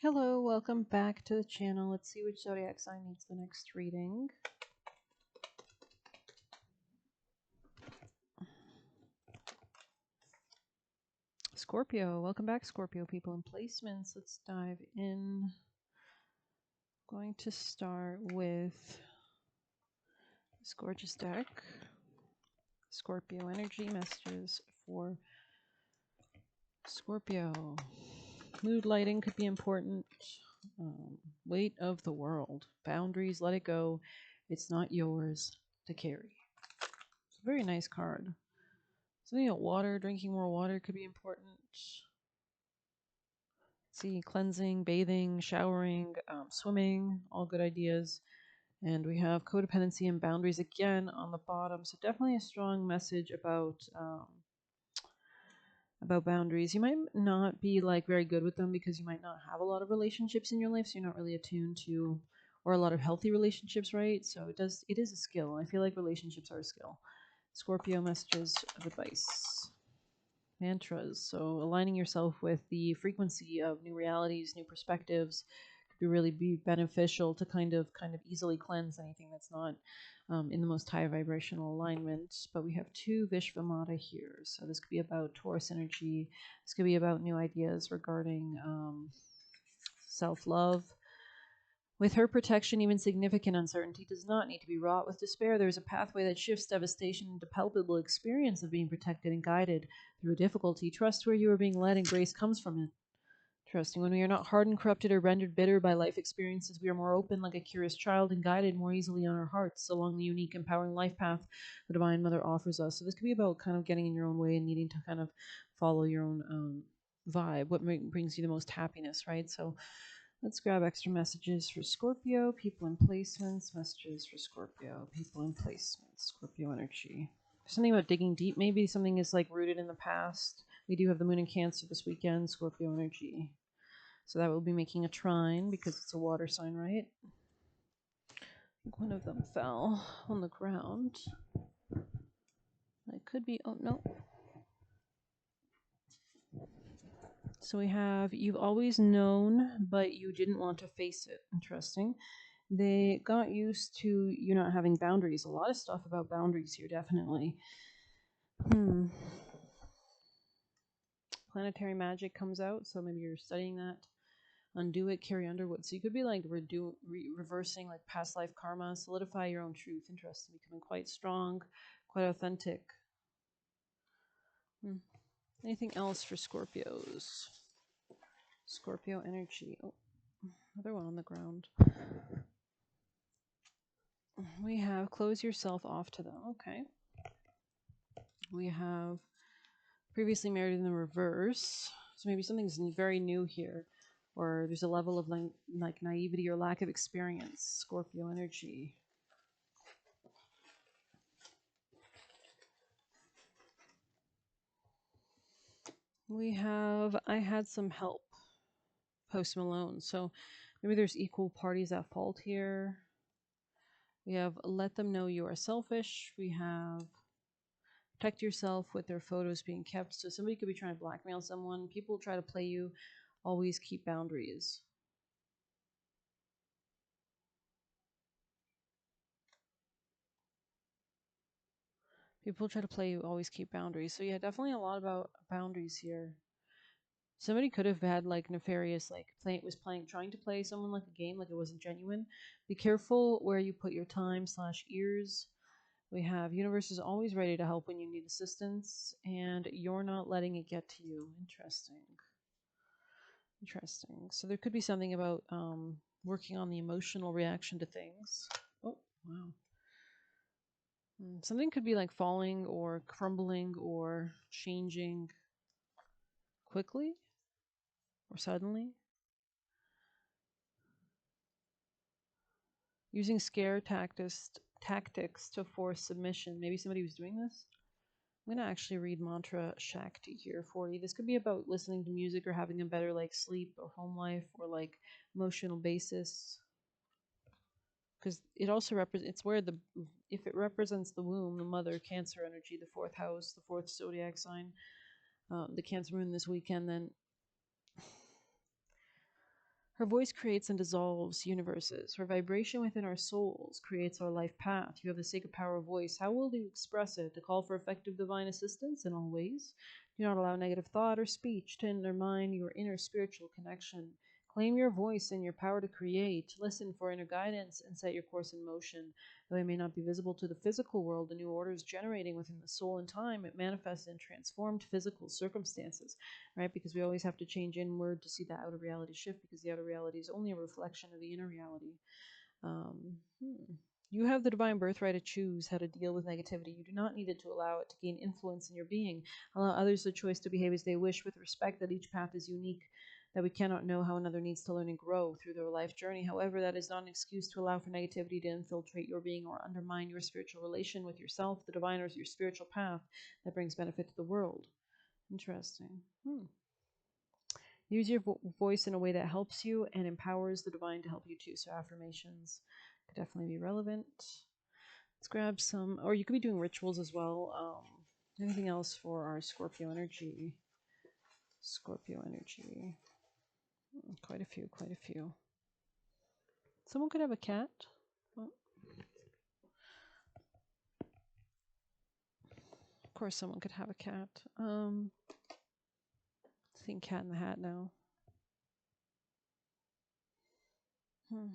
Hello, welcome back to the channel. Let's see which zodiac sign needs the next reading. Scorpio, welcome back, Scorpio people and placements. Let's dive in. I'm going to start with this gorgeous deck. Scorpio energy messages for Scorpio. Mood lighting could be important. Weight of the world. Boundaries, let it go. It's not yours to carry. It's a very nice card. Something about water, drinking more water could be important. See, cleansing, bathing, showering, swimming, all good ideas. And we have codependency and boundaries again on the bottom. So definitely a strong message about boundaries. You might not be like very good with them because you might not have a lot of relationships in your life, so you're not really attuned to, or a lot of healthy relationships, right? So it is a skill. I feel like relationships are a skill. Scorpio messages of advice. Mantras. So aligning yourself with the frequency of new realities, new perspectives could really be beneficial to kind of easily cleanse anything that's not in the most high vibrational alignment. But we have two Vishvamata here. So this could be about Taurus energy. This could be about new ideas regarding self-love. With her protection, even significant uncertainty does not need to be wrought with despair. There is a pathway that shifts devastation into palpable experience of being protected and guided through difficulty. Trust where you are being led, and grace comes from it. Trusting when we are not hardened, corrupted, or rendered bitter by life experiences, we are more open like a curious child and guided more easily on our hearts along the unique, empowering life path the Divine Mother offers us. So this could be about kind of getting in your own way and needing to kind of follow your own vibe, what brings you the most happiness, right? So let's grab extra messages for Scorpio, people in placements, messages for Scorpio, people in placements, Scorpio energy. Something about digging deep, maybe something is like rooted in the past. We do have the moon in Cancer this weekend, Scorpio energy. So that will be making a trine because it's a water sign, right? I think one of them fell on the ground. It could be, oh no. So we have, you've always known, but you didn't want to face it. Interesting. They got used to you not having boundaries. A lot of stuff about boundaries here, definitely. Planetary magic comes out, so maybe you're studying that. Undo it, carry underwood. So you could be like reversing like past life karma, solidify your own truth. Interesting, becoming quite strong, quite authentic. Anything else for Scorpios? Scorpio energy. Oh, another one on the ground. We have close yourself off to them. Okay. We have previously married in the reverse. So maybe something's very new here, or there's a level of like naivety or lack of experience. Scorpio energy. We have I had some help. Post Malone. So maybe there's equal parties at fault here. We have let them know you are selfish. We have protect yourself with their photos being kept. So somebody could be trying to blackmail someone. People try to play you. Always keep boundaries. People try to play you. Always keep boundaries. So yeah, definitely a lot about boundaries here. Somebody could have had like nefarious, like trying to play someone like a game, like it wasn't genuine. Be careful where you put your time/ears. We have universe is always ready to help when you need assistance, and you're not letting it get to you. Interesting. Interesting. So there could be something about working on the emotional reaction to things. Oh, wow. Something could be like falling or crumbling or changing quickly or suddenly. Using scare tactics to force submission. Maybe somebody was doing this. I'm going to actually read Mantra Shakti here for you. This could be about listening to music or having a better like sleep or home life or like emotional basis. Because it also represents, it's where if it represents the womb, the mother, Cancer energy, the fourth house, the fourth zodiac sign, the Cancer moon this weekend, then Her voice creates and dissolves universes. Her vibration within our souls creates our life path. You have the sacred power of voice. How will you express it? To call for effective divine assistance in all ways. Do not allow negative thought or speech to undermine your inner spiritual connection. Claim your voice and your power to create. Listen for inner guidance and set your course in motion. Though it may not be visible to the physical world, the new order is generating within the soul in time. It manifests in transformed physical circumstances, right? Because we always have to change inward to see the outer reality shift, because the outer reality is only a reflection of the inner reality. Um, hmm. You have the divine birthright to choose how to deal with negativity. You do not need it to allow it to gain influence in your being. Allow others the choice to behave as they wish, with respect that each path is unique, that we cannot know how another needs to learn and grow through their life journey. However, that is not an excuse to allow for negativity to infiltrate your being or undermine your spiritual relation with yourself, the divine, or your spiritual path that brings benefit to the world. Interesting. Use your voice in a way that helps you and empowers the divine to help you too. So affirmations could definitely be relevant. Let's grab some, or you could be doing rituals as well. Anything else for our Scorpio energy? Scorpio energy. Quite a few, quite a few. Someone could have a cat. Well, of course, someone could have a cat. Seeing Cat in the Hat now. I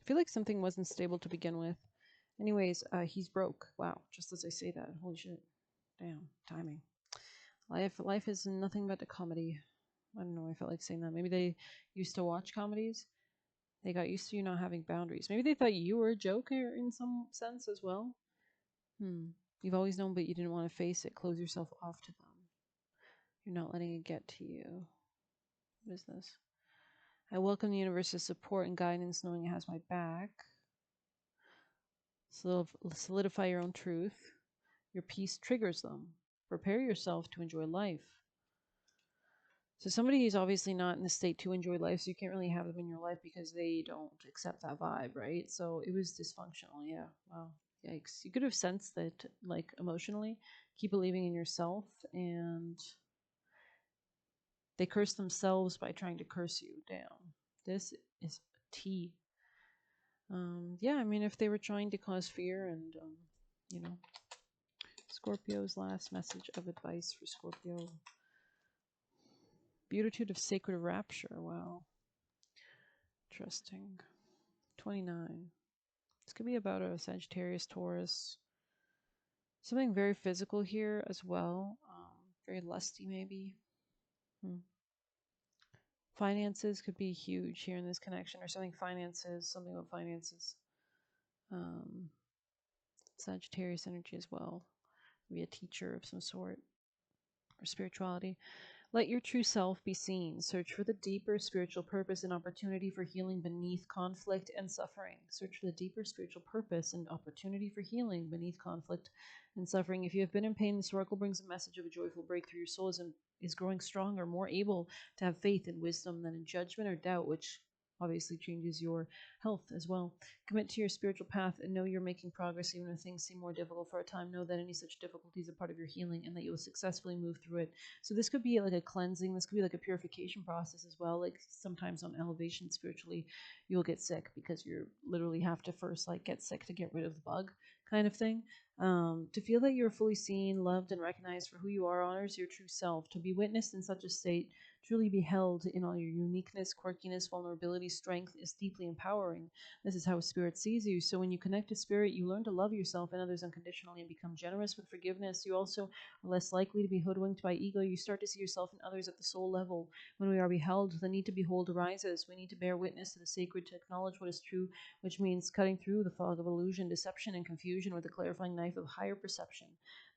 feel like something wasn't stable to begin with. Anyways, he's broke. Wow, just as I say that. Holy shit. Damn, timing. Life is nothing but a comedy. I don't know, I felt like saying that. Maybe they used to watch comedies. They got used to you not having boundaries. Maybe they thought you were a joker in some sense as well. You've always known, but you didn't want to face it. Close yourself off to them. You're not letting it get to you. What is this? I welcome the universe's support and guidance, knowing it has my back. Solidify your own truth. Your peace triggers them. Prepare yourself to enjoy life. So somebody is obviously not in the state to enjoy life, so you can't really have them in your life because they don't accept that vibe, right? So it was dysfunctional. Yeah. Wow. Yikes. You could have sensed that, like, emotionally. Keep believing in yourself, and they curse themselves by trying to curse you down. This is tea. Yeah, I mean, if they were trying to cause fear and, you know, Scorpio's last message of advice for Scorpio. Beatitude of Sacred Rapture. Wow. Interesting. 29. This could be about a Sagittarius, Taurus. Something very physical here as well. Very lusty, maybe. Finances could be huge here in this connection, or something about finances. Sagittarius energy as well. Be a teacher of some sort, or spirituality. Let your true self be seen. Search for the deeper spiritual purpose and opportunity for healing beneath conflict and suffering. Search for the deeper spiritual purpose and opportunity for healing beneath conflict and suffering. If you have been in pain, this oracle brings a message of a joyful breakthrough. Your soul is growing stronger, more able to have faith and wisdom than in judgment or doubt, which obviously changes your health as well. Commit to your spiritual path and know you're making progress even when things seem more difficult for a time. Know that any such difficulty is a part of your healing and that you will successfully move through it. So this could be like a cleansing. This could be like a purification process as well. Like sometimes on elevation spiritually, you'll get sick because you literally have to first like get sick to get rid of the bug kind of thing. To feel that you're fully seen, loved, and recognized for who you are honors your true self. To be witnessed in such a state, truly be held in all your uniqueness, quirkiness, vulnerability, strength is deeply empowering. This is how spirit sees you. So when you connect to spirit, you learn to love yourself and others unconditionally and become generous with forgiveness. You also are less likely to be hoodwinked by ego. You start to see yourself and others at the soul level. When we are beheld, the need to behold arises. We need to bear witness to the sacred, to acknowledge what is true, which means cutting through the fog of illusion, deception, and confusion with a clarifying knife of higher perception.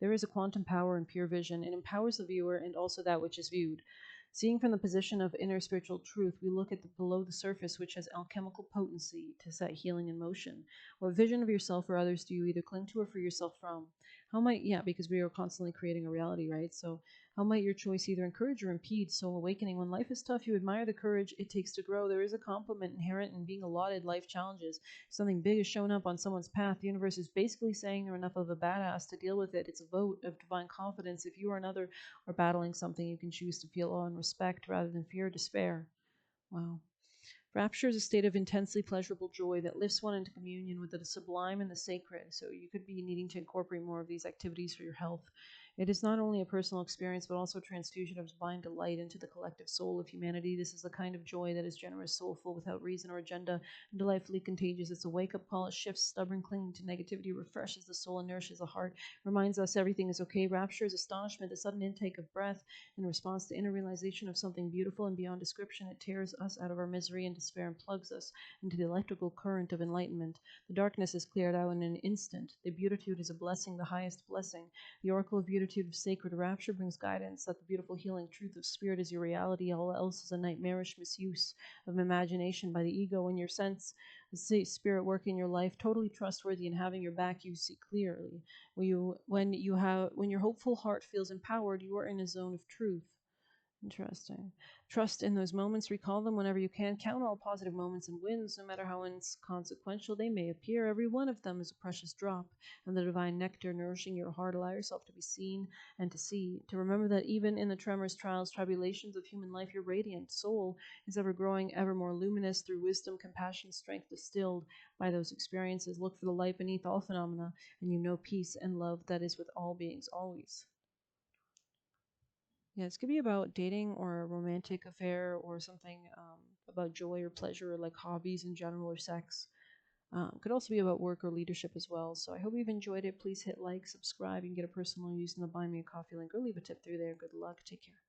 There is a quantum power in pure vision. It empowers the viewer and also that which is viewed. Seeing from the position of inner spiritual truth, we look at below the surface, which has alchemical potency to set healing in motion. What vision of yourself or others do you either cling to or free yourself from? How might, yeah, because we are constantly creating a reality, right? So, how might your choice either encourage or impede soul awakening? When life is tough, you admire the courage it takes to grow. There is a compliment inherent in being allotted life challenges. If something big is shown up on someone's path, the universe is basically saying they're enough of a badass to deal with it. It's a vote of divine confidence. If you or another are battling something, you can choose to feel awe and respect rather than fear or despair. Wow. Rapture is a state of intensely pleasurable joy that lifts one into communion with the sublime and the sacred. So you could be needing to incorporate more of these activities for your health. It is not only a personal experience, but also a transfusion of divine delight into the collective soul of humanity. This is the kind of joy that is generous, soulful, without reason or agenda, and delightfully contagious. It's a wake-up call. It shifts stubborn clinging to negativity, refreshes the soul, and nourishes the heart, reminds us everything is okay. Rapture is astonishment, the sudden intake of breath in response to inner realization of something beautiful and beyond description. It tears us out of our misery and despair and plugs us into the electrical current of enlightenment. The darkness is cleared out in an instant. The beatitude is a blessing, the highest blessing. The oracle of beatitude of sacred rapture brings guidance that the beautiful healing truth of spirit is your reality. All else is a nightmarish misuse of imagination by the ego. When your sense the spirit work in your life, totally trustworthy and having your back, you see clearly. When your hopeful heart feels empowered, you are in a zone of truth. Interesting. Trust in those moments, recall them whenever you can. Count all positive moments and wins, no matter how inconsequential they may appear. Every one of them is a precious drop, and the divine nectar nourishing your heart. Allow yourself to be seen and to see. To remember that even in the tremors, trials, tribulations of human life, your radiant soul is ever growing, ever more luminous through wisdom, compassion, strength distilled by those experiences. Look for the light beneath all phenomena, and you know peace and love that is with all beings always. Yeah, this could be about dating or a romantic affair or something about joy or pleasure or like hobbies in general or sex. Could also be about work or leadership as well. So I hope you've enjoyed it. Please hit like, subscribe. You can get a personal use in the Buy Me a Coffee link or leave a tip through there. Good luck. Take care.